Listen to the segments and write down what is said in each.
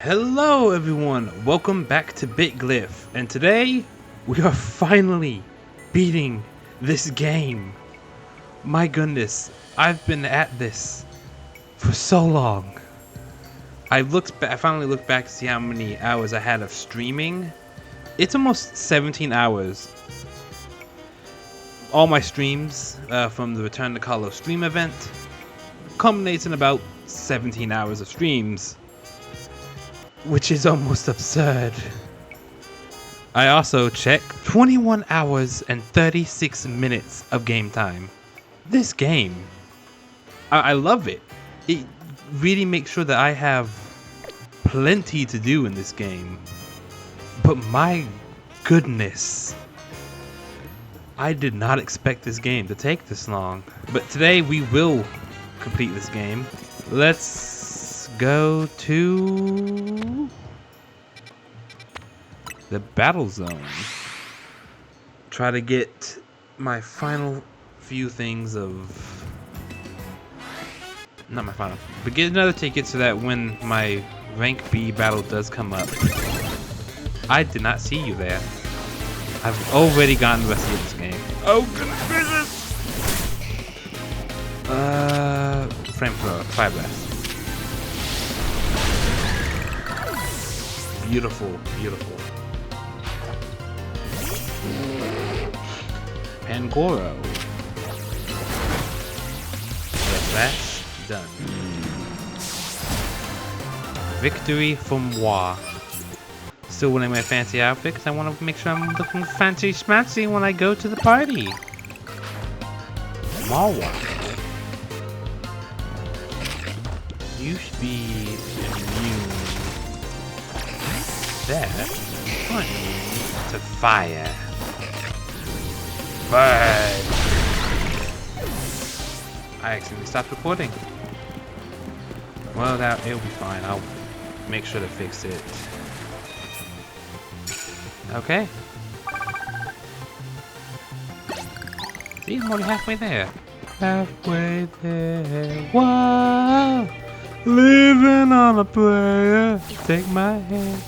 Hello everyone, welcome back to BitGlyph, and today we are finally beating this game. My goodness, I've been at this for so long. I finally looked back to see how many hours I had of streaming. It's almost 17 hours. All my streams from the Return to Call of stream event culminates in about 17 hours of streams, which is almost absurd. I also checked 21 hours and 36 minutes of game time. This game, I love it. It really makes sure that I have plenty to do in this game. But my goodness, I did not expect this game to take this long. But today we will complete this game. Let's go to the battle zone. Try to get my final few things of... Not my final, but get another ticket so that when my rank B battle does come up. I did not see you there. I've already gotten the rest of this game. Oh goodness gracious! Frame throw, fire blast. Beautiful, beautiful. Pangoro. Yes, that's done. Victory for moi. Still wearing my fancy outfit because I want to make sure I'm looking fancy schmancy when I go to the party. Mawa. You should be immune. That to fire. Burn. I accidentally stopped recording. Well, it'll be fine. I'll make sure to fix it. Okay. See, I'm already halfway there. Halfway there. Whoa! Living on a prayer. Take my hand.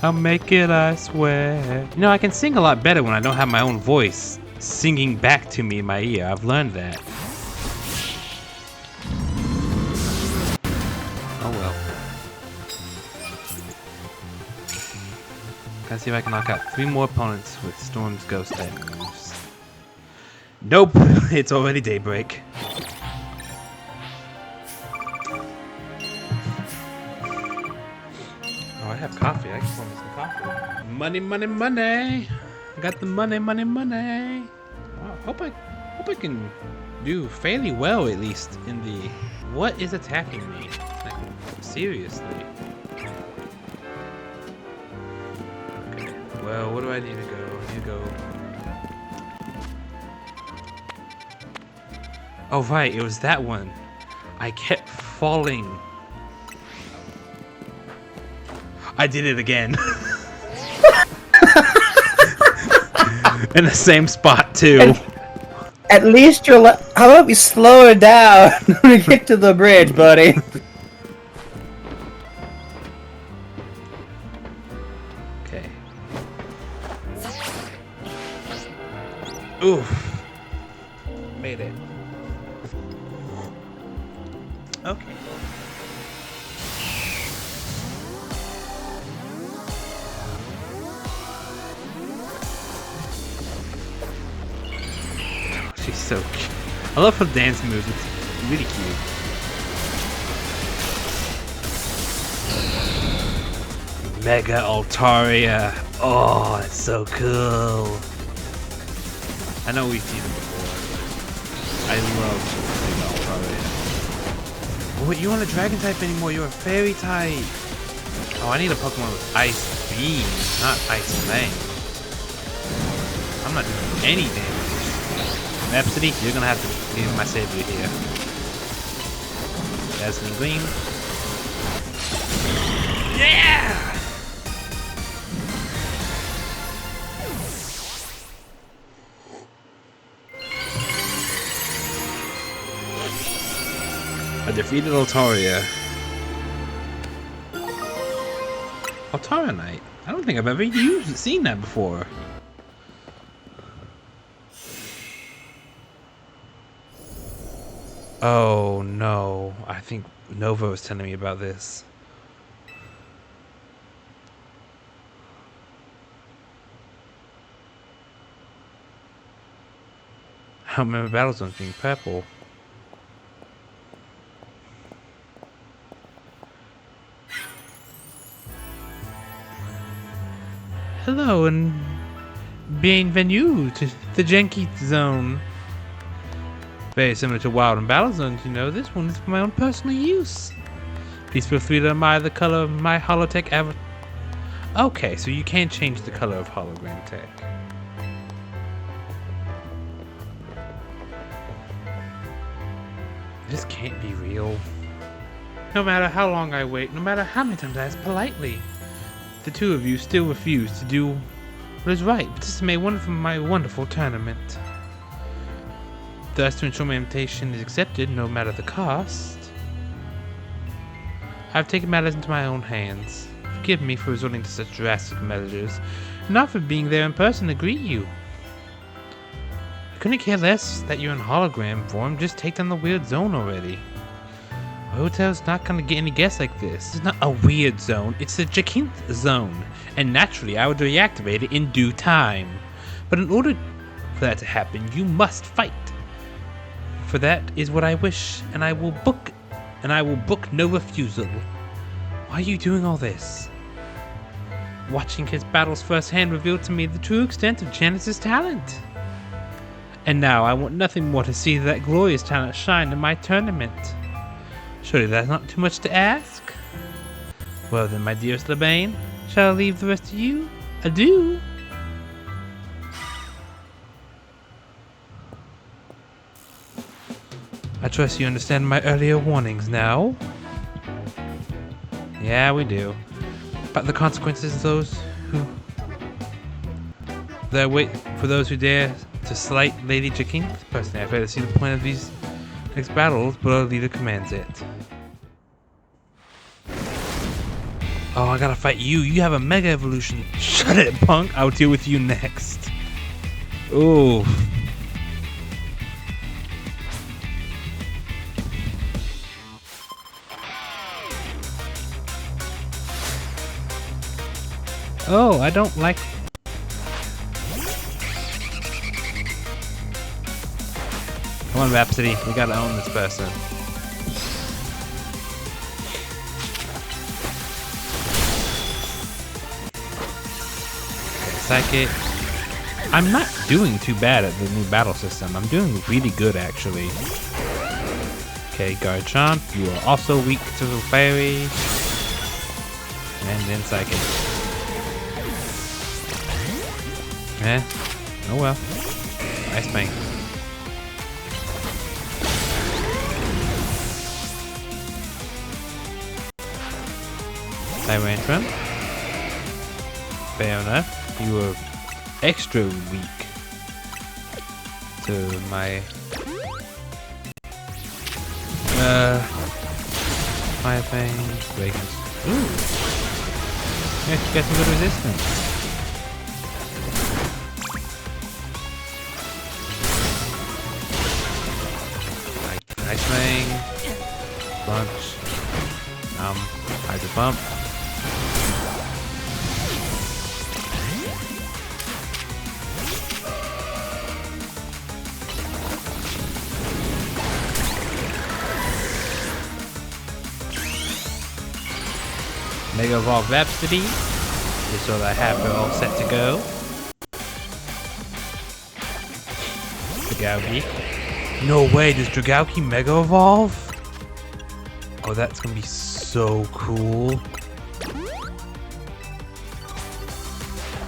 I'll make it, I swear. You know, I can sing a lot better when I don't have my own voice singing back to me in my ear. I've learned that. Oh well. Gotta see if I can knock out 3 more opponents with Storm's Ghost type moves. Nope, it's already daybreak. Oh, I have coffee. I can pour me some coffee. Money, money, money. I got the money, money, money. Wow, hope I can do fairly well, at least in the... What is attacking me? Like, seriously. Okay. Well, what do I need to go? I need to go. Oh right, it was that one. I kept falling. I did it again. In the same spot too. At least you're how about we slow it down when we get to the bridge, buddy? Okay. Oof. Made it. Okay. She's so cute. I love her dance moves. It's really cute. Mega Altaria. Oh, that's so cool. I know we've seen them before, but I love Mega Altaria. What, you aren't a dragon type anymore, you're a fairy type. Oh, I need a Pokemon with Ice Beam, not Ice Fang. I'm not doing any damage. Rhapsody, you're gonna have to be my savior here. Jasmine Green. Yeah! I defeated Altaria. Potaranite. I don't think I've ever seen that before. Oh no, I think Nova was telling me about this. I don't remember Battlezones being purple. Hello and bienvenue to the Jacinthe Zone. Very similar to Wild and Battlezones, you know. This one is for my own personal use. Please feel free to admire the color of my holotech avatar. Okay, so you can't change the color of hologram tech. This can't be real. No matter how long I wait, no matter how many times I ask politely, the two of you still refuse to do what is right. Participate in my wonderful tournament. Thus, to ensure my invitation is accepted, no matter the cost, I've taken matters into my own hands. Forgive me for resorting to such drastic measures, and not for being there in person to greet you. I couldn't care less that you're in hologram form, just take down the weird zone already. A hotel's not gonna get any guests like this. It's not a weird zone, it's the Jacinthe zone, and naturally I would reactivate it in due time. But in order for that to happen, you must fight. For that is what I wish, and I will book no refusal. Why are you doing all this? Watching his battles firsthand revealed to me the true extent of Janice's talent. And now I want nothing more to see that glorious talent shine in my tournament. Surely that's not too much to ask? Well then, my dearest Labane, shall I leave the rest of you? Adieu! I trust you understand my earlier warnings now? Yeah, we do. But the consequences of those who... There wait for those who dare to slight Lady Jacinthe. Personally, I fail to see the point of these next battles, but our leader commands it. Oh, I gotta fight you. You have a Mega Evolution. Shut it, punk. I'll deal with you next. Ooh. Oh, I don't like... Come on, Rhapsody. We gotta own this person. Okay, Psychic. I'm not doing too bad at the new battle system. I'm doing really good, actually. Okay, Garchomp. You are also weak to the Fairy. And then Psychic. Eh, oh well. Nice thing. Tyrantrum. Fair enough. You were extra weak to my fire thing. Ooh. Yeah, get some good resistance. Ice Fang, Lunch, Hydro Pump. Mega Evolve Rhapsody, just so that I have her all set to go. Dragauki. No way, does Dragauki Mega Evolve? Oh, that's gonna be so cool.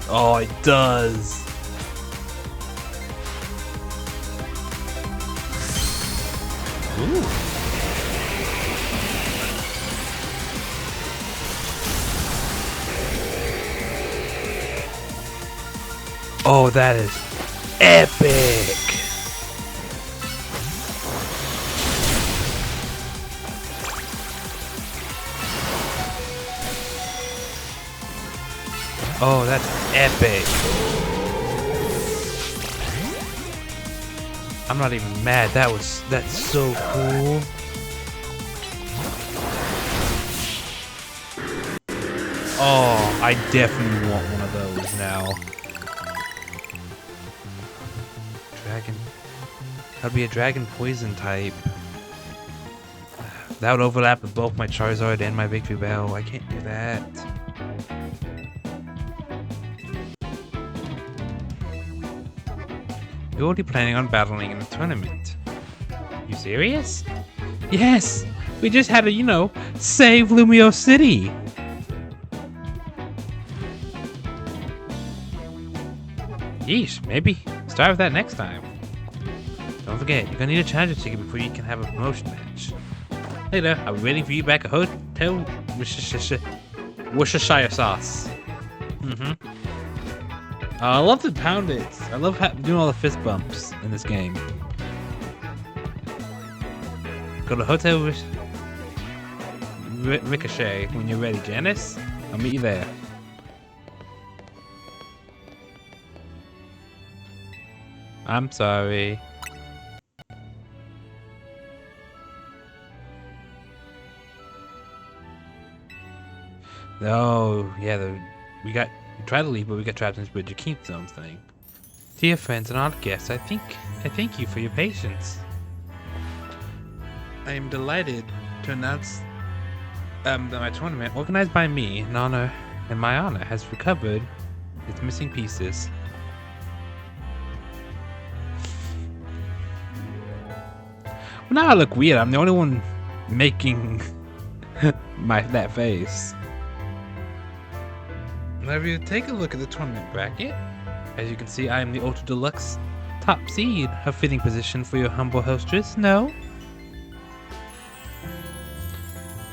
Oh, it does. Ooh. Oh, that is epic. Oh, that's epic. I'm not even mad. That's so cool. Oh, I definitely want one of those now. Dragon. That'd be a dragon poison type. That would overlap with both my Charizard and my Victory Bell. I can't do that. You're already planning on battling in the tournament. You serious? Yes! We just had to, save Lumio City! Yeesh, maybe start with that next time. Don't forget, you're gonna need a challenger ticket before you can have a promotion match. Later, I'll be waiting for you back at Hotel Worcestershire sauce. I love to pound it. I love doing all the fist bumps in this game. Go to Hotel Ricochet when you're ready, Janice. I'll meet you there. I'm sorry. Oh, yeah, we tried to leave, but we got trapped in this Jacinthe zone thing. Dear friends and all guests, I thank you for your patience. I am delighted to announce that my tournament, organized by me in my honor, has recovered its missing pieces. Well, now I look weird. I'm the only one making that face. Now, if you take a look at the tournament bracket, as you can see, I am the Ultra Deluxe top seed, a fitting position for your humble hostess. No?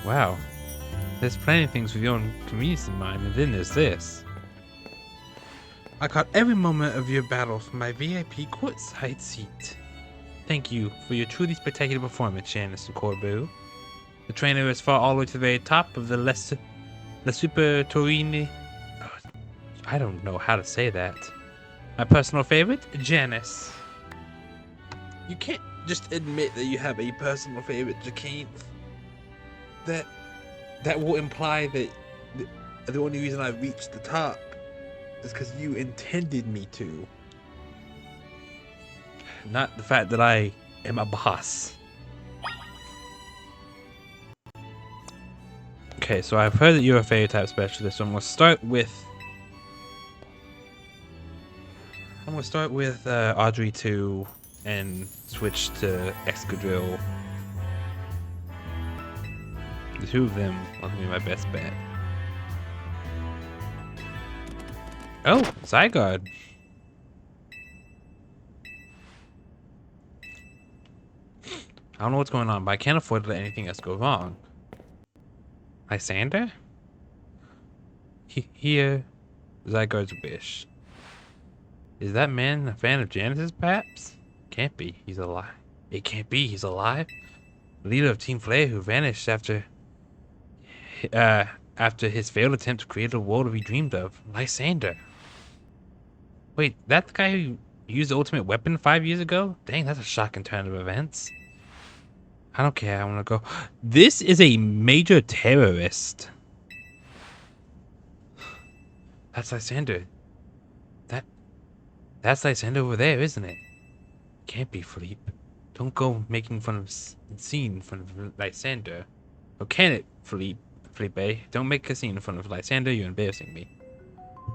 Wow. There's plenty of things with your own convenience in mind, and then there's this. I caught every moment of your battle from my VIP courtside seat. Thank you for your truly spectacular performance, Janice and Corbu. The trainer has fought all the way to the very top of the Super-Tournoi. I don't know how to say that. My personal favorite, Janice. You can't just admit that you have a personal favorite, Jacinthe. That will imply that the only reason I reached the top is because you intended me to. Not the fact that I am a boss. Okay, so I've heard that you're a fairy type specialist, so I'm gonna start with Audrey 2 and switch to Excadrill. The two of them are gonna be my best bet. Oh, Zygarde. I don't know what's going on, but I can't afford to let anything else go wrong. Lysander? Here, Zygarde's wish. Is that man a fan of Janice's, perhaps? Can't be. He's alive. It can't be. He's alive. The leader of Team Flare who vanished after his failed attempt to create a world he dreamed of. Lysander. Wait, that's the guy who used the ultimate weapon 5 years ago? Dang, that's a shocking turn of events. I don't care. I want to go. This is a major terrorist. That's Lysander. That's Lysander over there, isn't it? Can't be, Philippe. Don't go making fun of scene in front of Lysander. Or can it, Philippe? Don't make a scene in front of Lysander. You're embarrassing me.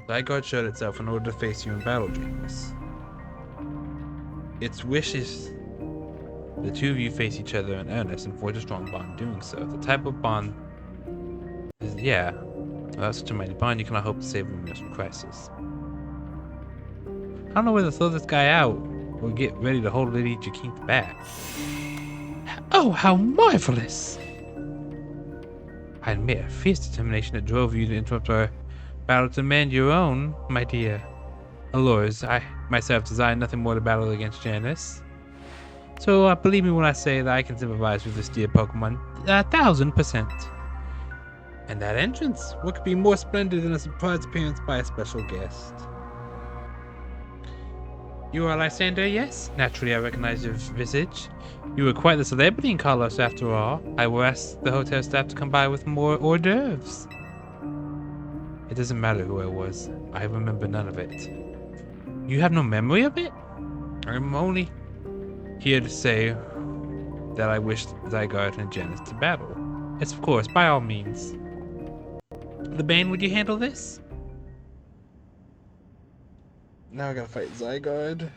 Zygarde showed itself in order to face you in battle, James. Its wish is the two of you face each other in earnest and forge a strong bond doing so. The type of bond is, yeah. Without such a mighty bond, you cannot hope to save Luminous from crisis. I don't know whether to throw this guy out or get ready to hold Lady Jacinthe back. Oh, how marvelous! I admit a fierce determination that drove you to interrupt our battle to mend your own, my dear. Allures, I myself designed nothing more to battle against Janice. So believe me when I say that I can sympathize with this dear Pokemon 1000%. And that entrance, what could be more splendid than a surprise appearance by a special guest? You are Lysander, yes? Naturally, I recognize your visage. You were quite the celebrity in Carlos, after all. I will ask the hotel staff to come by with more hors d'oeuvres. It doesn't matter who I was. I remember none of it. You have no memory of it? I'm only here to say that I wish Zygarde and Janice to battle. Yes, of course, by all means. The Bane, would you handle this? Now I gotta fight Zygarde.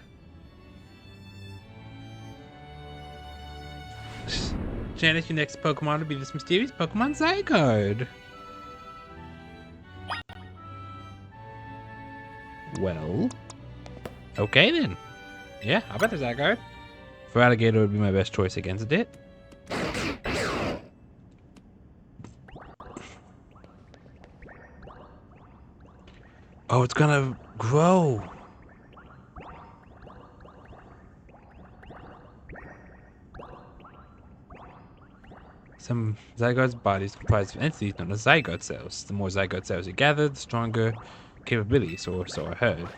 Janice, your next Pokemon will be this mysterious Pokemon Zygarde. Well, okay then. Yeah, I'll bet a Zygarde. Feraligatr would be my best choice against it. Oh, it's gonna grow. Some Zygarde's body is comprised of entities known as Zygarde cells. The more Zygarde cells you gather, the stronger capabilities, or so I heard.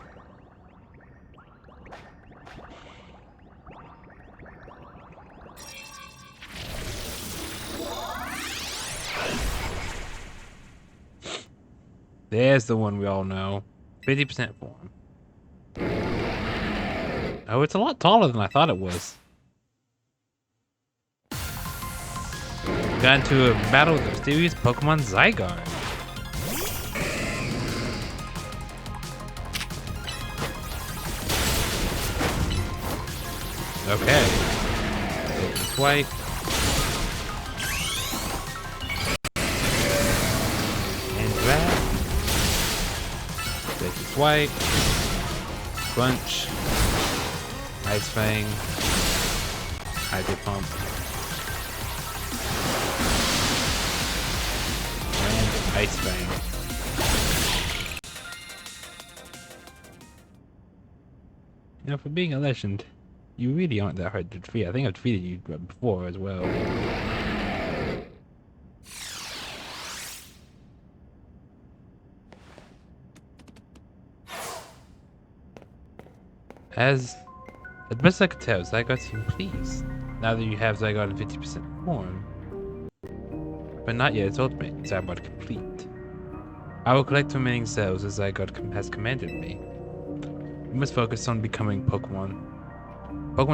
There's the one we all know. 50% form. Oh, it's a lot taller than I thought it was. Got into a battle with the mysterious Pokemon Zygarde. Okay. It's white. And red. This is white. Crunch. Ice Fang. Hydro Pump. And Ice Fang. Now, for being a legend, you really aren't that hard to defeat. I think I've defeated you before as well. As best I could tell, Zygarde seemed pleased, now that you have Zygarde in 50% form. But not yet its ultimate, Zygarde complete. I will collect the remaining cells as Zygarde has commanded me. We must focus on becoming Pokemon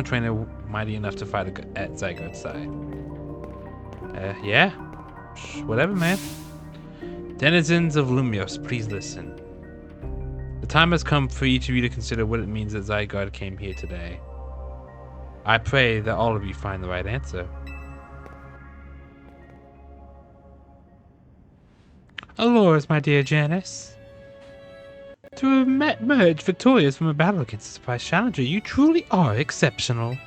trainer mighty enough to fight at Zygarde's side. Yeah? Whatever, man. Denizens of Lumios, please listen. The time has come for each of you to consider what it means that Zygarde came here today. I pray that all of you find the right answer. Allures, my dear Janice. To emerge victorious from a battle against a surprise challenger, you truly are exceptional.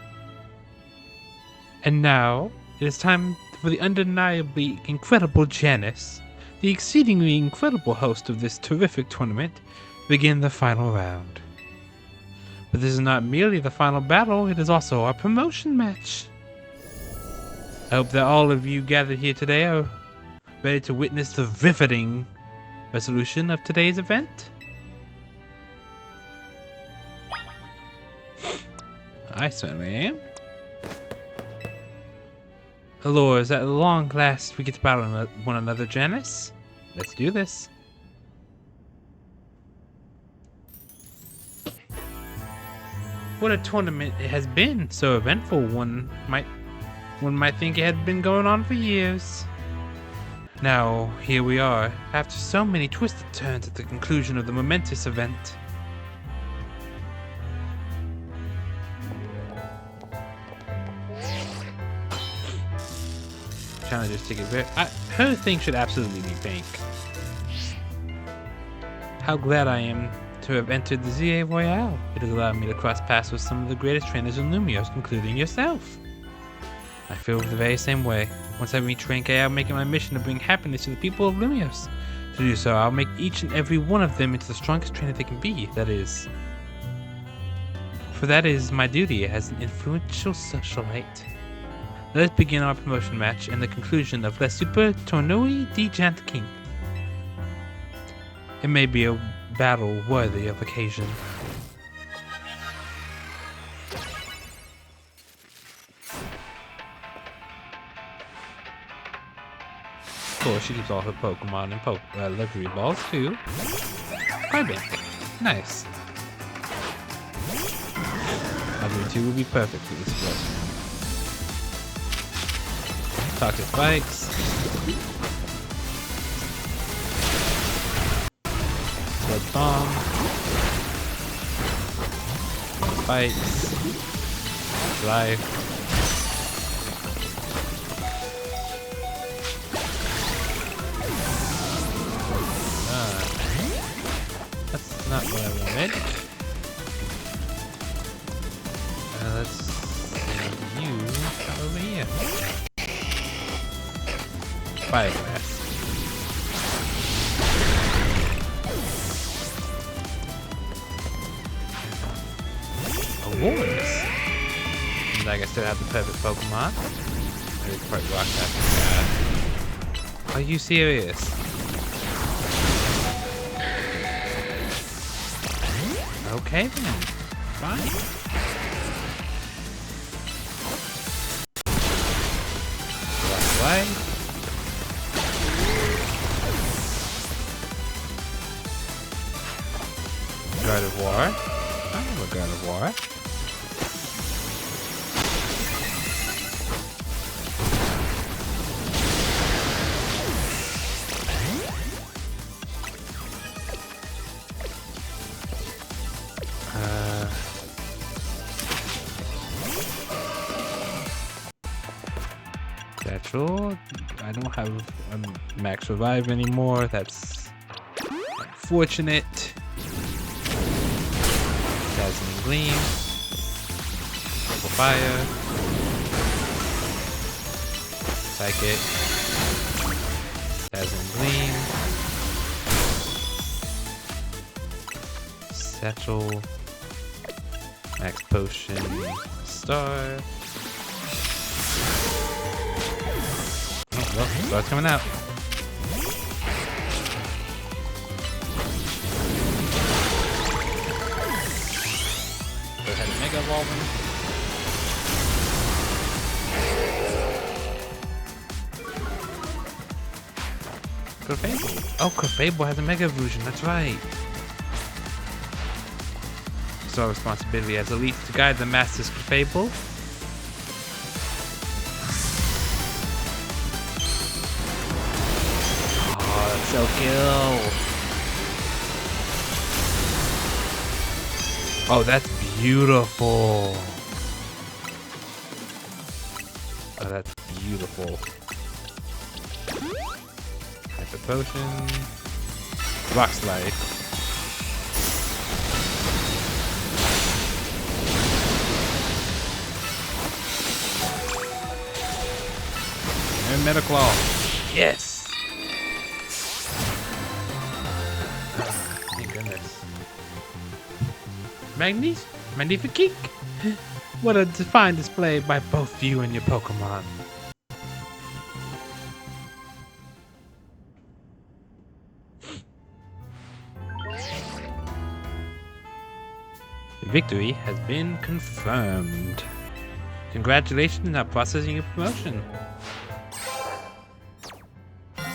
And now, it is time for the undeniably incredible Janice, the exceedingly incredible host of this terrific tournament, begin the final round. But this is not merely the final battle, it is also our promotion match. I hope that all of you gathered here today are ready to witness the riveting resolution of today's event. I certainly am. Allures, at long last we get to battle one another, Janice. Let's do this. What a tournament it has been, so eventful. One might think it had been going on for years. Now, here we are, after so many twisted turns at the conclusion of the momentous event. Challenger's ticket. Her thing should absolutely be pink. How glad I am to have entered the ZA Royale. It has allowed me to cross paths with some of the greatest trainers in Lumios, including yourself. I feel the very same way. Once I reach rank A, I'll make it my mission to bring happiness to the people of Lumios. To do so, I'll make each and every one of them into the strongest trainer they can be, that is. For that is my duty as an influential socialite. Let us begin our promotion match and the conclusion of the Super-Tournoi de Jacinthe. It may be a battle worthy of occasion. Of course, she keeps all her Pokemon and luxury balls too. Crybank. Nice. Luxury 2 will be perfect for this split. Toxic Spikes. Sludge Bomb. Spikes. Life. That's not what I wanted. Let's send you over here. Fire Blast. Awards. And I guess I have the perfect Pokemon. I did quite rock that. Are you serious? Okay then. Fine. Right. God of War. I have a God of War. Satchel. I don't have a Max Revive anymore. That's unfortunate. Dazzling Gleam. Purple Fire. Psychic. Dazzling Gleam. Satchel. Max Potion. Star. Oh, well, star's coming out. Go ahead and Mega Evolve him. Clefable. Oh, Clefable has a Mega Evolution, that's right. It's our responsibility as elite to guide the Master's Clefable. So kill. Oh, that's beautiful. Oh, that's beautiful. Hyper Potion. Rock Slide. And Metaclaw. Yes. Magnifique! What a fine display by both you and your Pokemon. Victory has been confirmed. Congratulations on processing your promotion. You've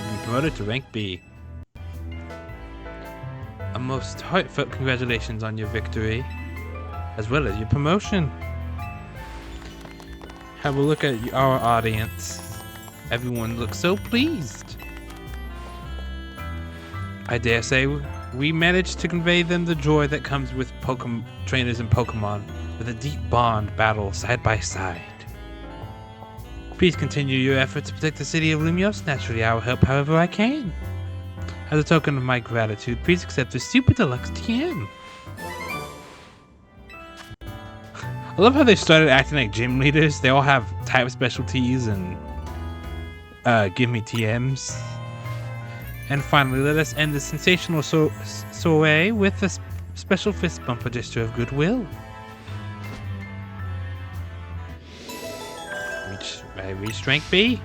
been promoted to rank B. A most heartfelt congratulations on your victory, as well as your promotion. Have a look at our audience. Everyone looks so pleased. I dare say we managed to convey them the joy that comes with Pokemon trainers and Pokemon, with a deep bond battle side by side. Please continue your efforts to protect the city of Lumios. Naturally, I will help however I can. As a token of my gratitude, please accept the Super Deluxe TM. I love how they started acting like gym leaders. They all have type specialties and give me TMs. And finally, let us end the sensational soiree with a special fist bump, a gesture of goodwill. I reached rank B.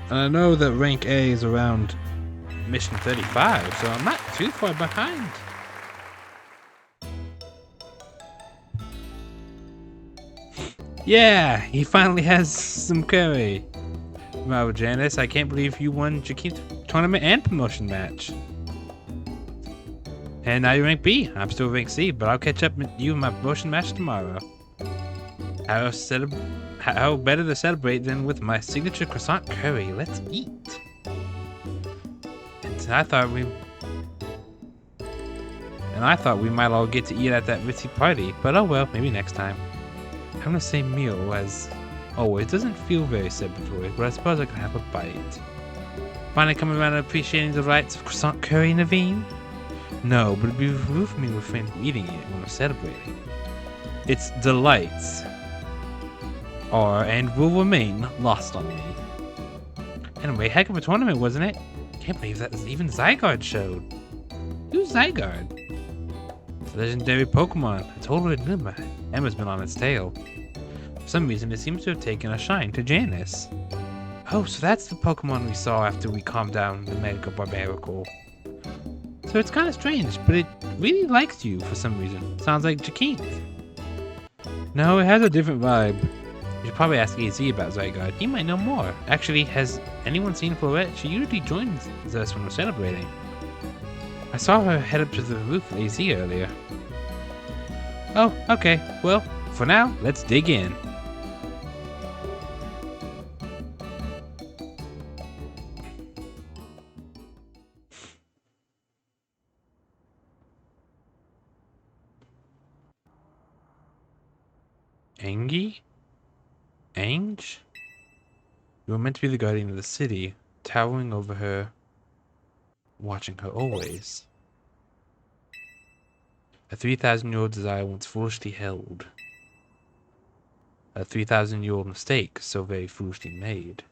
And I know that rank A is around mission 35, so I'm not too far behind. Yeah, he finally has some curry. Wow, Janice, I can't believe you won Jacinthe tournament and promotion match. And now you're rank B. I'm still rank C, but I'll catch up with you in my promotion match tomorrow. How better to celebrate than with my signature croissant curry? Let's eat. And I thought we might all get to eat at that ritzy party, but oh well, maybe next time. Having the same meal as always doesn't feel very celebratory, but I suppose I can have a bite. Finally coming around and appreciating the rights of croissant curry, Naveen? No, but it'd be rude for me to refrain from eating it when we're celebrating. Its delights are and will remain lost on me. Anyway, heck of a tournament, wasn't it? Can't believe that even Zygarde showed. Who's Zygarde? It's a legendary Pokemon. I totally remember. Emma's been on its tail. For some reason, it seems to have taken a shine to Janice. Oh, so that's the Pokemon we saw after we calmed down the Mega Barbarical. So it's kind of strange, but it really likes you for some reason. Sounds like Jacinthe. No, it has a different vibe. You should probably ask AZ about Zygarde. He might know more. Actually, has anyone seen Florette? She usually joins us when we're celebrating. I saw her head up to the roof with AZ earlier. Oh, okay. Well, for now, let's dig in. Angie? Ange? You were meant to be the guardian of the city, towering over her, watching her always. A 3,000-year-old desire once foolishly held. A 3,000-year-old mistake so very foolishly made.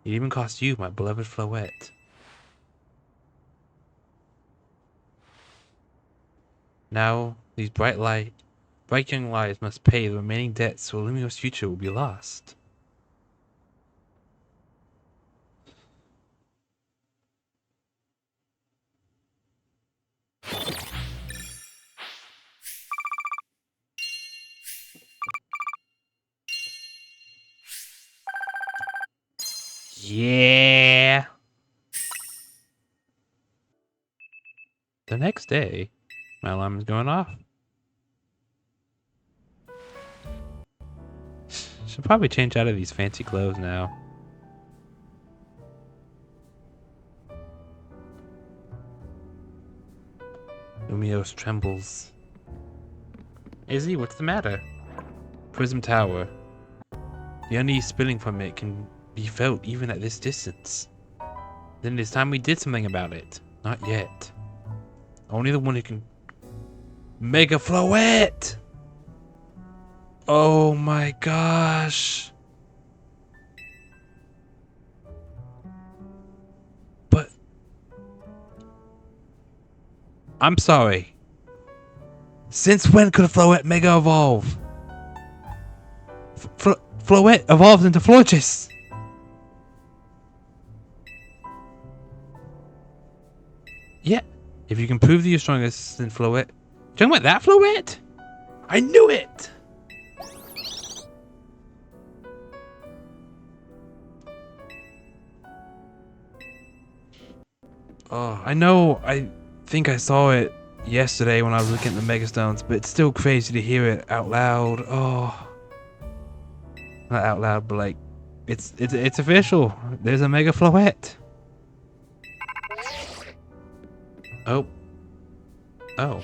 It even cost you, my beloved Floette. Now, these bright young lives must pay the remaining debts, so Lumio's future will be lost. Yeah. The next day, my alarm is going off. Should probably change out of these fancy clothes now. Lumios trembles. Izzy, what's the matter? Prism Tower. The unease spilling from it can be felt even at this distance. Then it's time we did something about it. Not yet. Only the one who can... Mega Floette! Oh my gosh. But... I'm sorry. Since when could a Floette Mega evolve? Floette evolves into Florges. Yeah, if you can prove that you're stronger than Floette. You talking about that Floette? I knew it! Oh, I know, I think I saw it yesterday when I was looking at the Megastones, but it's still crazy to hear it out loud. Oh. Not out loud, but like, it's official. There's a Mega Floette. Oh. Oh.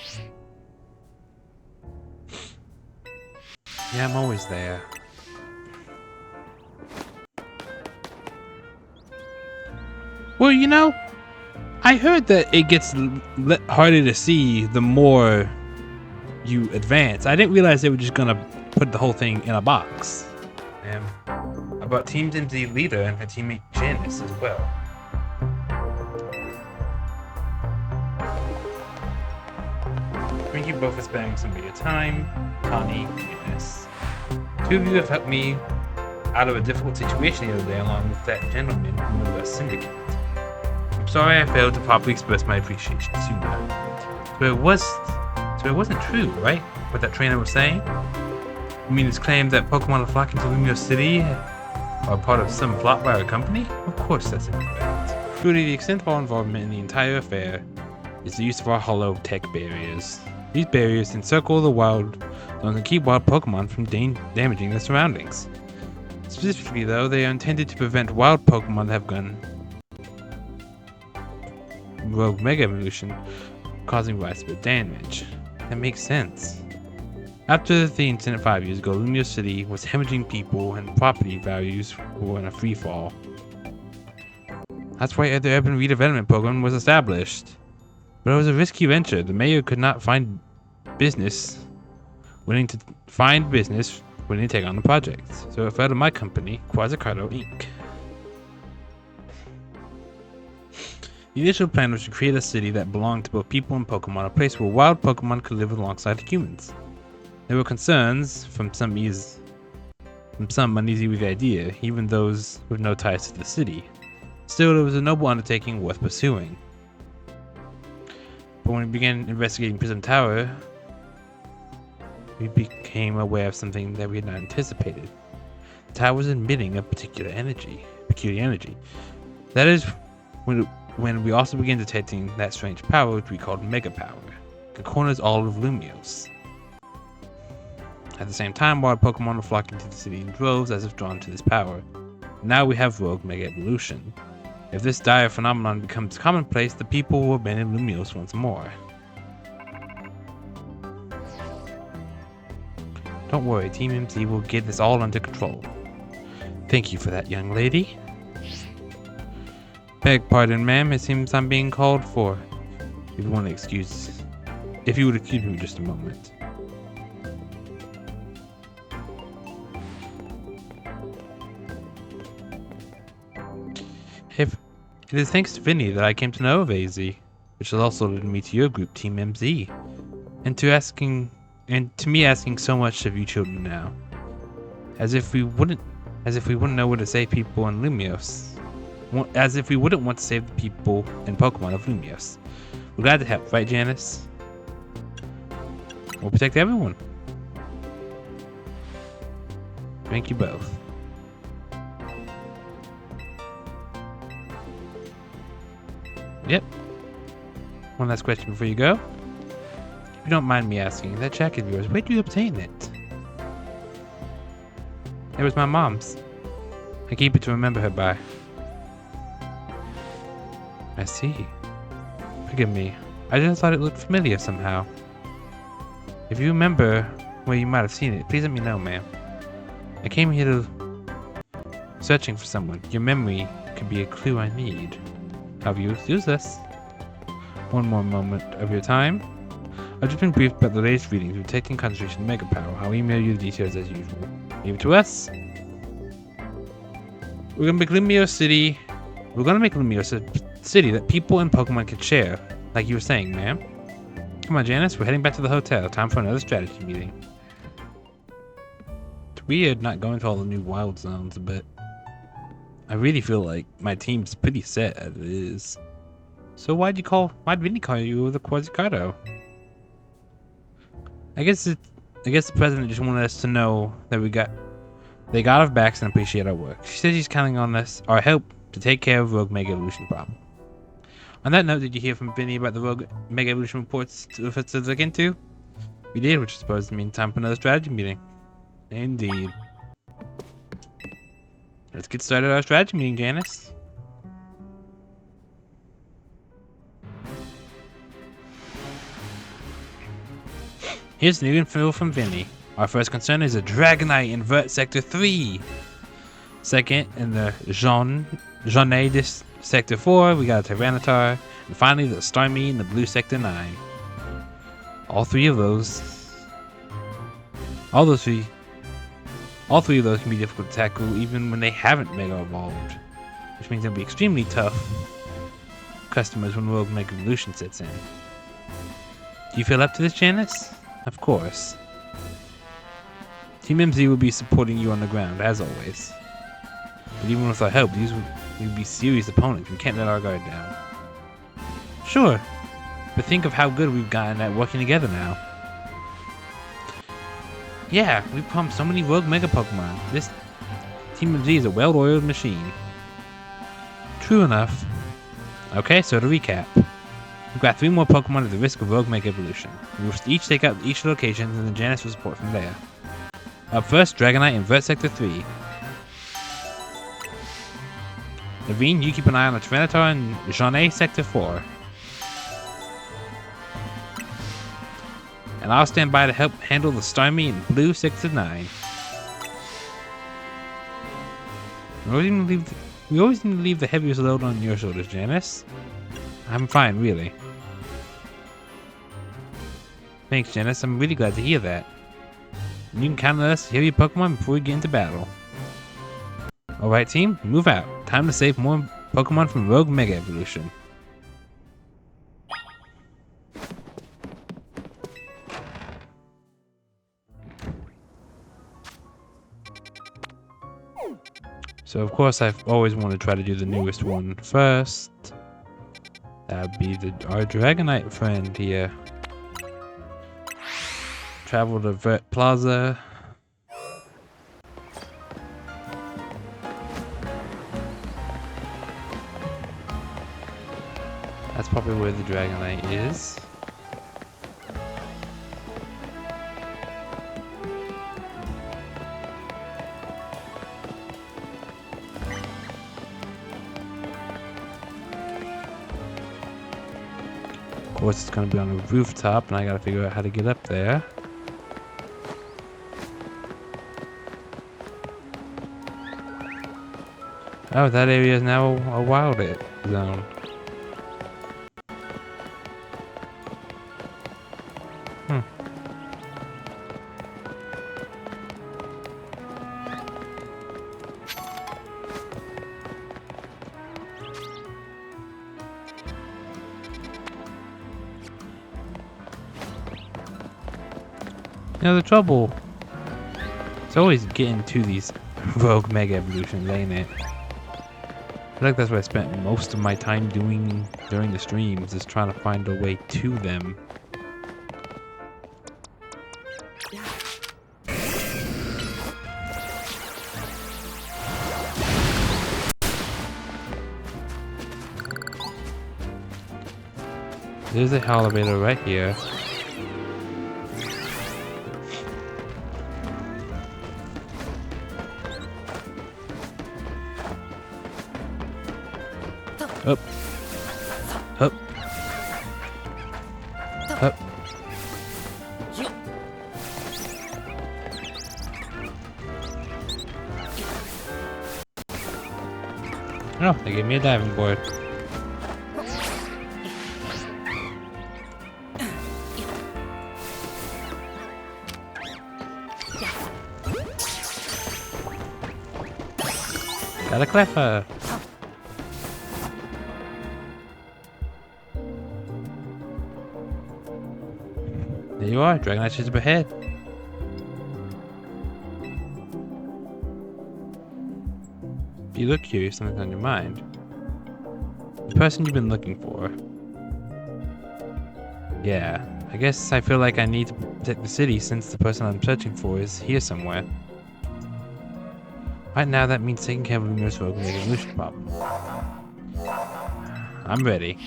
Yeah, I'm always there. Well, you know, I heard that it gets harder to see the more you advance. I didn't realize they were just gonna put the whole thing in a box. I brought Team Dimsy leader and her teammate Janice as well. Thank you both for sparing some of your time, Connie and Eunice. Two of you have helped me out of a difficult situation the other day, along with that gentleman from the West Syndicate. I'm sorry I failed to properly express my appreciation sooner. So it wasn't true, right? What that trainer was saying? You mean his claim that Pokemon are flocking to Lumio City are part of some plot by our company? Of course that's incorrect. Truly, the extent of our involvement in the entire affair is the use of our hollow tech barriers. These barriers encircle the wild zones and keep wild Pokemon from damaging their surroundings. Specifically though, they are intended to prevent wild Pokemon that have gone Rouge Mega Evolution, causing widespread damage. That makes sense. After the incident 5 years ago, Lumio City was hemorrhaging people and property values were in a free fall. That's why the urban redevelopment program was established. But it was a risky venture. The mayor could not find business willing to take on the project. So it fell to my company, Quasicardo Inc. The initial plan was to create a city that belonged to both people and Pokemon, a place where wild Pokemon could live alongside humans. There were concerns from some uneasy with the idea, even those with no ties to the city. Still, it was a noble undertaking worth pursuing. But when we began investigating Prism Tower, we became aware of something that we had not anticipated. The tower was emitting a peculiar energy. That is, when we also began detecting that strange power which we called Mega Power. It corners all of Lumios. At the same time, wild Pokemon were flocking to the city in droves as if drawn to this power. Now we have Rouge Mega Evolution. If this dire phenomenon becomes commonplace, the people will abandon Lumios once more. Don't worry, Team MC will get this all under control. Thank you for that, young lady. Beg pardon, ma'am, it seems I'm being called for. If you would excuse me just a moment. It is thanks to Vinny that I came to know of AZ, which has also led me to your group, Team MZ, and to me asking so much of you children now, as if we wouldn't know what to save people in Lumios, as if we wouldn't want to save the people and Pokemon of Lumios. We're glad to help, right, Janice? We'll protect everyone. Thank you both. Yep. One last question before you go. If you don't mind me asking, that jacket of yours, where did you obtain it? It was my mom's. I keep it to remember her by. I see. Forgive me. I just thought it looked familiar somehow. If you remember where you might have seen it, please let me know, ma'am. I came here searching for someone. Your memory could be a clue I need. Have you use this? One more moment of your time. I've just been briefed about the latest readings of detecting concentration Mega Power. I'll email you the details as usual. Leave it to us. We're gonna make Lumio City a city that people and Pokemon can share, like you were saying, ma'am. Come on, Janice, we're heading back to the hotel. Time for another strategy meeting. It's weird not going to all the new wild zones, but I really feel like my team's pretty set as it is. So why'd Vinny call you the Quasicardo? I guess the president just wanted us to know that they got our backs and appreciate our work. She said she's counting on our help to take care of Rouge Mega Evolution problem. On that note, did you hear from Vinny about the Rouge Mega Evolution reports to look into? We did, which is supposed to mean time for another strategy meeting. Indeed. Let's get started our strategy meeting, Janice. Here's new info from Vinny. Our first concern is a Dragonite in Vert Sector 3. Second, in the Jaune Sector 4, we got a Tyranitar. And finally, the Starmie in the Blue Sector 9. All three of those can be difficult to tackle even when they haven't Mega Evolved. Which means they'll be extremely tough customers when Rouge Mega Evolution sets in. Do you feel up to this, Janice? Of course. Team MZ will be supporting you on the ground, as always. But even with our help, these would be serious opponents. We can't let our guard down. Sure, but think of how good we've gotten at working together now. Yeah, we've pumped so many rogue mega Pokemon. This Team MZ is a well-oiled machine. True enough. Okay, so to recap. We've got 3 more Pokemon at the risk of Rogue Mega Evolution. We will each take out each location and then Janice will support from there. Up first, Dragonite in Vert Sector 3. Naveen, you keep an eye on the Tyranitar in Jaunet Sector 4. And I'll stand by to help handle the Starmie in Blue Sector 9. We always need to leave the heaviest load on your shoulders, Janice. I'm fine, really. Thanks, Janice. I'm really glad to hear that. You can count on us to heal your Pokemon before we get into battle. Alright, team, move out. Time to save more Pokemon from Rogue Mega Evolution. So, of course, I've always wanted to try to do the newest one first. That would be our Dragonite friend here. Travel to Vert Plaza. That's probably where the Dragonite is. Of course, it's going to be on a rooftop, and I got to figure out how to get up there. Oh, that area is now a wild zone. You know, the trouble, it's always getting to these Rogue Mega Evolutions, ain't it? I feel like that's what I spent most of my time doing during the streams, is trying to find a way to them. There's a elevator right here. Up. Up. Up. Oh, they gave me a diving board. Got a cleffer. There you are, Dragonite is up ahead. If you look curious, something's on your mind. The person you've been looking for. Yeah, I guess I feel like I need to protect the city since the person I'm searching for is here somewhere. Right now, that means taking care of Luna's Rogue Mega Evolution problem. I'm ready.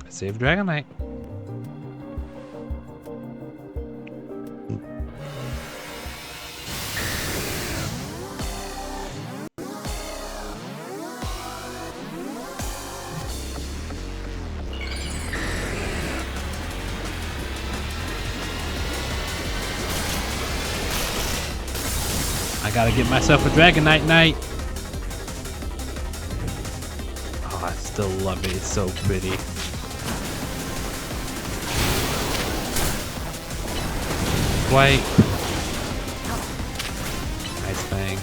Save Dragonite. I gotta get myself a Dragonite Knight. Oh, I still love it. It's so pretty. White. Nice thing.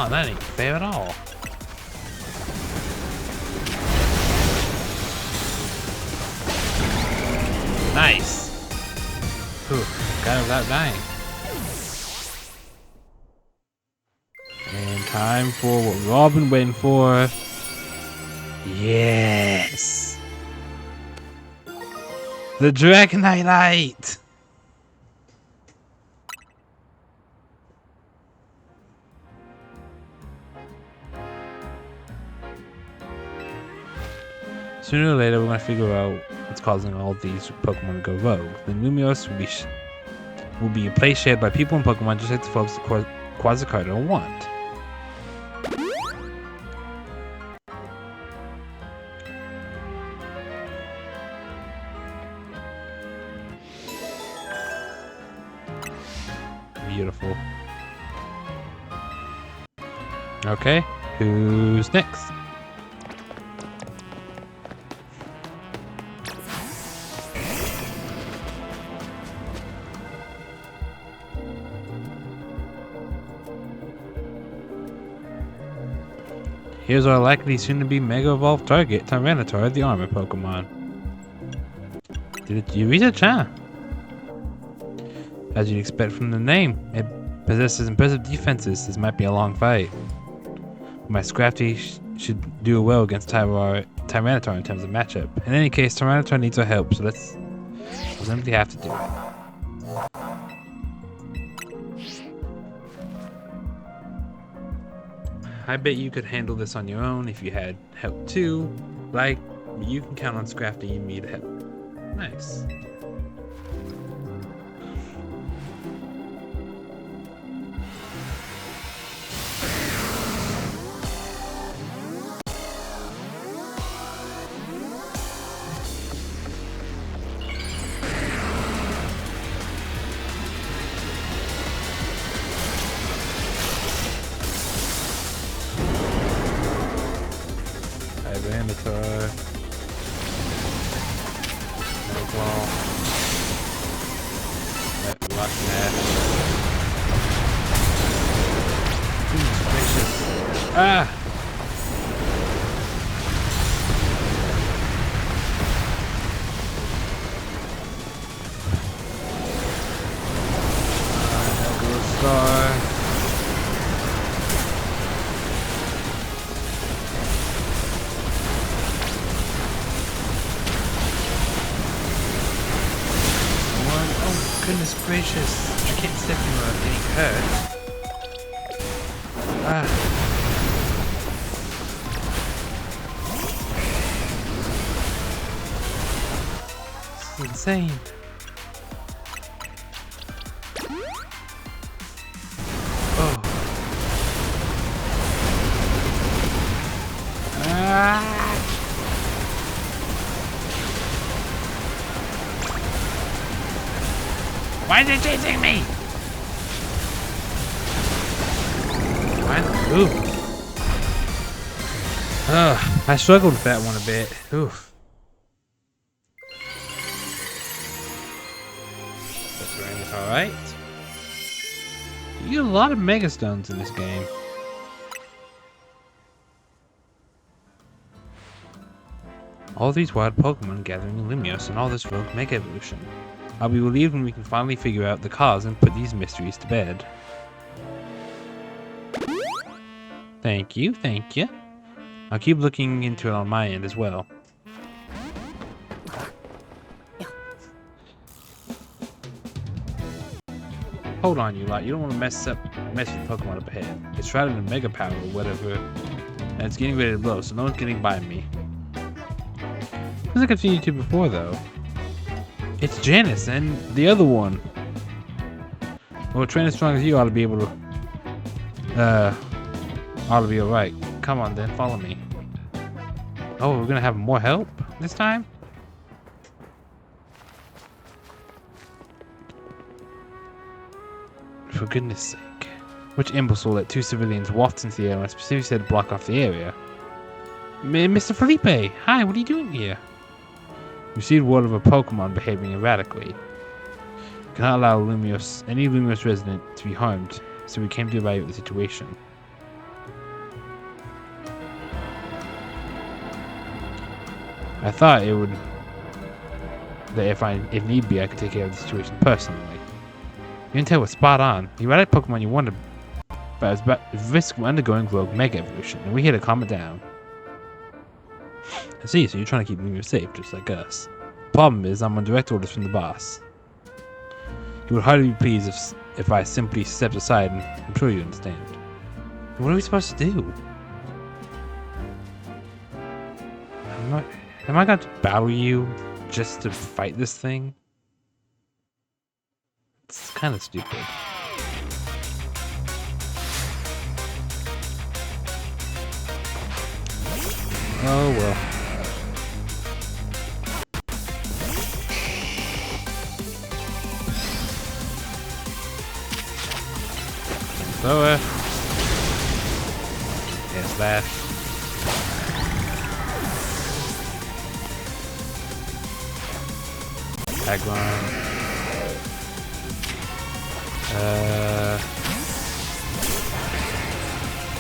Oh, that ain't fair at all. Nice. Whew, got it without dying. And time for what we've all been waiting for. Yes. The Dragonite Light. Sooner or later, we're going to figure out what's causing all these Pokemon to go rogue. The Lumiose will be a place shared by people and Pokemon just like the folks at Quasicardo want. Beautiful. Okay, who's next? Here's our likely soon-to-be Mega Evolved target, Tyranitar, the armor Pokemon. Did you research, huh? As you'd expect from the name, it possesses impressive defenses. This might be a long fight. My Scrafty should do well against Tyranitar in terms of matchup. In any case, Tyranitar needs our help, so we'll simply have to do it. I bet you could handle this on your own if you had help too. Like, you can count on Scrafty and me to help. Nice. Ah! Oh, goodness gracious. I can't step in without getting hurt. Ah. Insane. Oh. Ah. Why is it chasing me? Ooh. I struggled with that one a bit. Oof. Alright. You get a lot of Mega Stones in this game. All these wild Pokemon gathering in Lumiose and all this Rouge Mega Evolution. I'll be relieved when we can finally figure out the cause and put these mysteries to bed. Thank you, thank you. I'll keep looking into it on my end as well. Hold on, you lot. You don't want to mess with Pokemon up ahead. It's shrouded in Mega Power or whatever, and it's getting ready to blow, so no one's getting by me. As I continued to before, though. It's Janice and the other one. Well, a trainer as strong as you ought to be able to... ought to be alright. Come on, then. Follow me. Oh, we're gonna have more help this time? For goodness sake. Which imbecile let two civilians waft into the air when I specifically said to block off the area? Mr. Felipe! Hi, what are you doing here? Received word of a Pokemon behaving erratically. Cannot allow any Lumiose resident to be harmed, so we came to evaluate the situation. I thought it would that if need be, I could take care of the situation personally. Your intel was spot on. You right at Pokemon you wanted, but it was about the risk of undergoing Rogue Mega Evolution, and we're here to calm it down. I see, so you're trying to keep Lumia safe, just like us. Problem is, I'm on direct orders from the boss. He would hardly be pleased if I simply stepped aside, and I'm sure you understand. What are we supposed to do? Am I going to battle you just to fight this thing? It's kind of stupid. Oh well. Slower. Yeah, slash. Agron.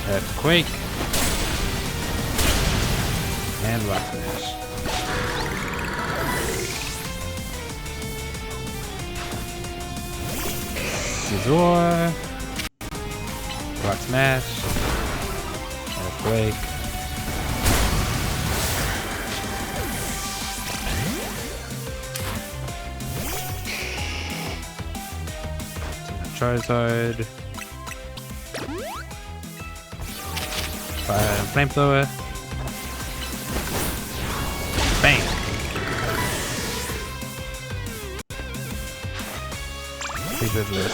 Earthquake. And Rock Smash. Scizor. Rock Smash. Earthquake. Charizard. Flamethrower. Bang!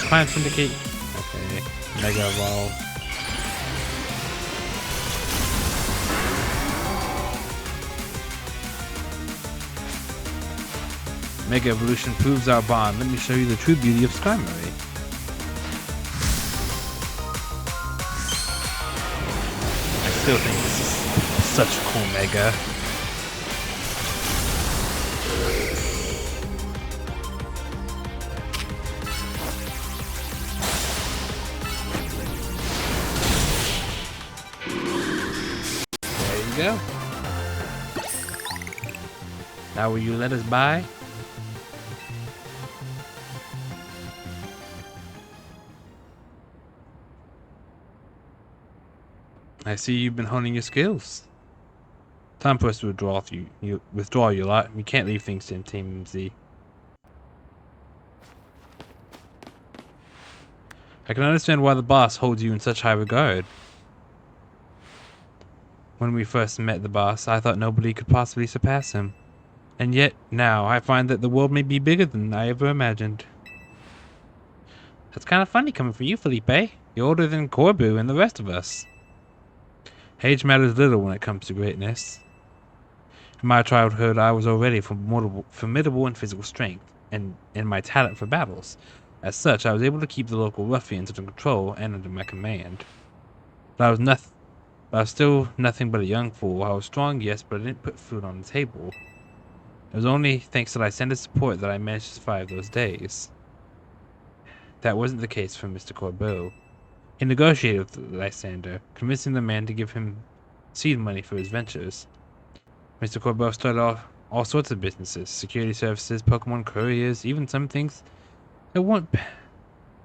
Climb Syndicate. Okay. Mega Evolve. Mega Evolution proves our bond. Let me show you the true beauty of Skarmory. I still think this is such a cool Mega. There you go. Now will you let us by? I see you've been honing your skills. Time for us to withdraw your lot. We can't leave things to Team Z. I can understand why the boss holds you in such high regard. When we first met the boss, I thought nobody could possibly surpass him. And yet, now, I find that the world may be bigger than I ever imagined. That's kind of funny coming from you, Felipe. You're older than Corbu and the rest of us. Age matters little when it comes to greatness. In my childhood, I was already formidable in physical strength, and in my talent for battles. As such, I was able to keep the local ruffians under control and under my command. But I was still nothing but a young fool. I was strong, yes, but I didn't put food on the table. It was only thanks to Lysander's support that I managed to survive those days. That wasn't the case for Mr. Corbeau. He negotiated with Lysander, convincing the man to give him seed money for his ventures. Mr. Corbeau started off all sorts of businesses, security services, Pokemon couriers, even some things that weren't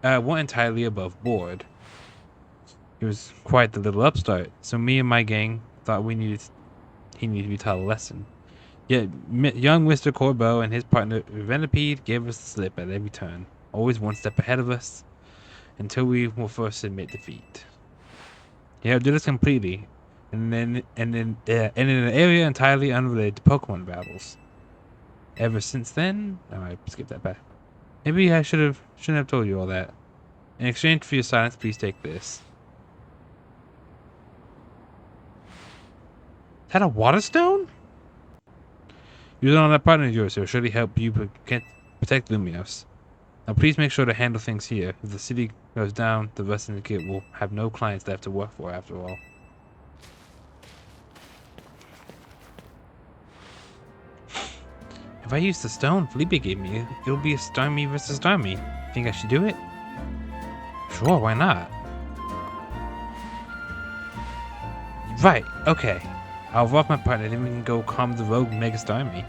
entirely above board. He was quite the little upstart, so me and my gang thought he needed to be taught a lesson. Yet young Mr. Corbeau and his partner Venipede gave us the slip at every turn, always one step ahead of us, until we will first admit defeat. He outdid us completely, and in an area entirely unrelated to Pokemon battles. Ever since then, I skipped that back. Maybe I shouldn't have told you all that. In exchange for your silence, please take this. Is that a water stone? Use it on that partner of yours, it will surely help you protect Lumios. Now please make sure to handle things here. If the city goes down, the Rust Syndicate will have no clients left to work for after all. If I use the stone Felipe gave me, it'll be a Starmie versus Starmie. Think I should do it? Sure, why not? Right, okay. I'll rock my partner, then we can go calm the rogue Megast army.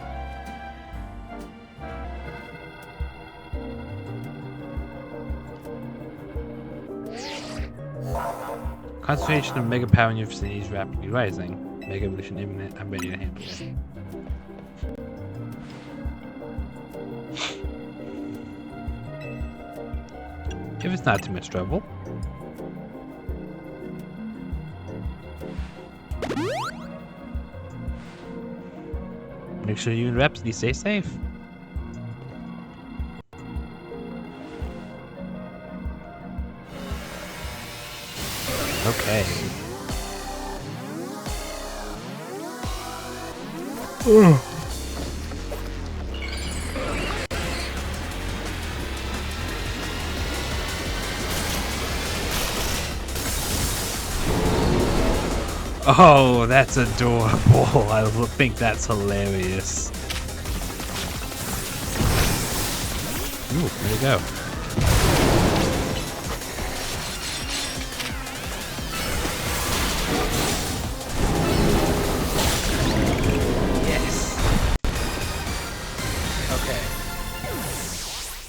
Concentration of mega power in your vicinity is rapidly rising. Mega evolution imminent. I'm ready to handle it. If it's not too much trouble. Make sure you and Rhapsody stay safe. Okay. Ugh. Oh, that's adorable. I think that's hilarious. Ooh, there you go. Yes. Okay.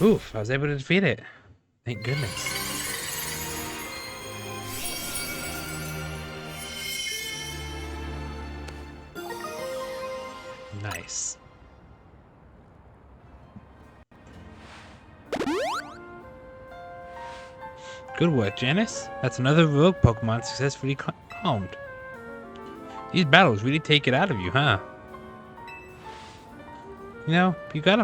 Oof, I was able to defeat it. Thank goodness. Nice. Good work, Janice. That's another rogue Pokemon successfully calmed. These battles really take it out of you, huh? You know, we've got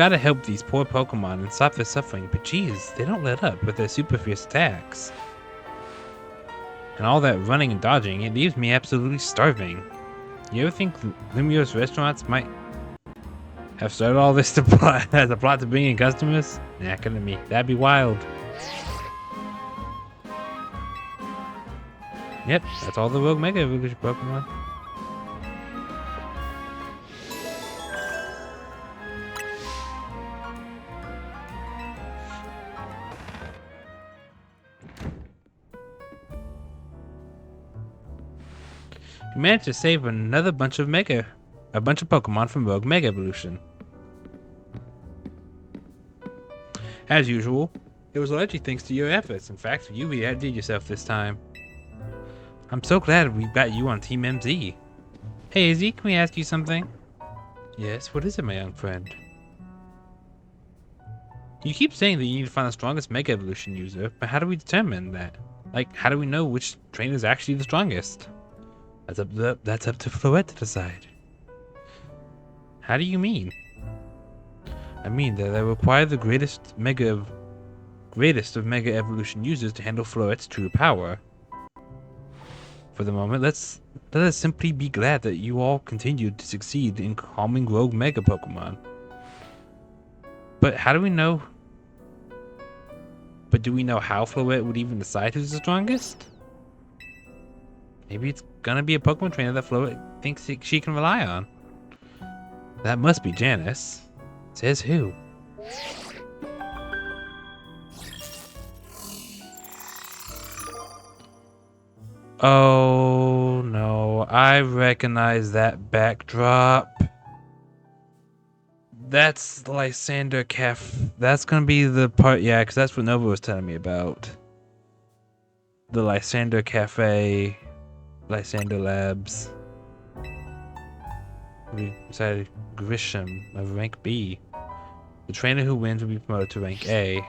to help these poor Pokemon and stop their suffering, but geez, they don't let up with their super fierce attacks. And all that running and dodging, it leaves me absolutely starving. You ever think Lumio's restaurants might have started all this as a plot to bring in customers? Nah, couldn't be. That'd be wild. Yep, that's all the Rouge Mega Evolution Pokemon. You managed to save another bunch of Pokemon from Rouge Mega Evolution. As usual, it was largely thanks to your efforts. In fact, you really outdid yourself this time. I'm so glad we got you on Team MZ. Hey, Izzy, can we ask you something? Yes, what is it, my young friend? You keep saying that you need to find the strongest Mega Evolution user, but how do we determine that? Like, how do we know which trainer is actually the strongest? That's up to Floette to decide. How do you mean? I mean that I require the greatest of Mega Evolution users to handle Floette's true power. For the moment, let us simply be glad that you all continued to succeed in calming Rouge Mega Pokemon. But how do we know? But do we know how Floette would even decide who's the strongest? Maybe it's gonna be a Pokemon trainer that Floette thinks she can rely on. That must be Janice. Says who? Oh no, I recognize that backdrop. That's Lysander Cafe. That's gonna be the part, yeah, because that's what Nova was telling me about. The Lysander Cafe, Lysander Labs. We decided Grisham of rank B. The trainer who wins will be promoted to rank A.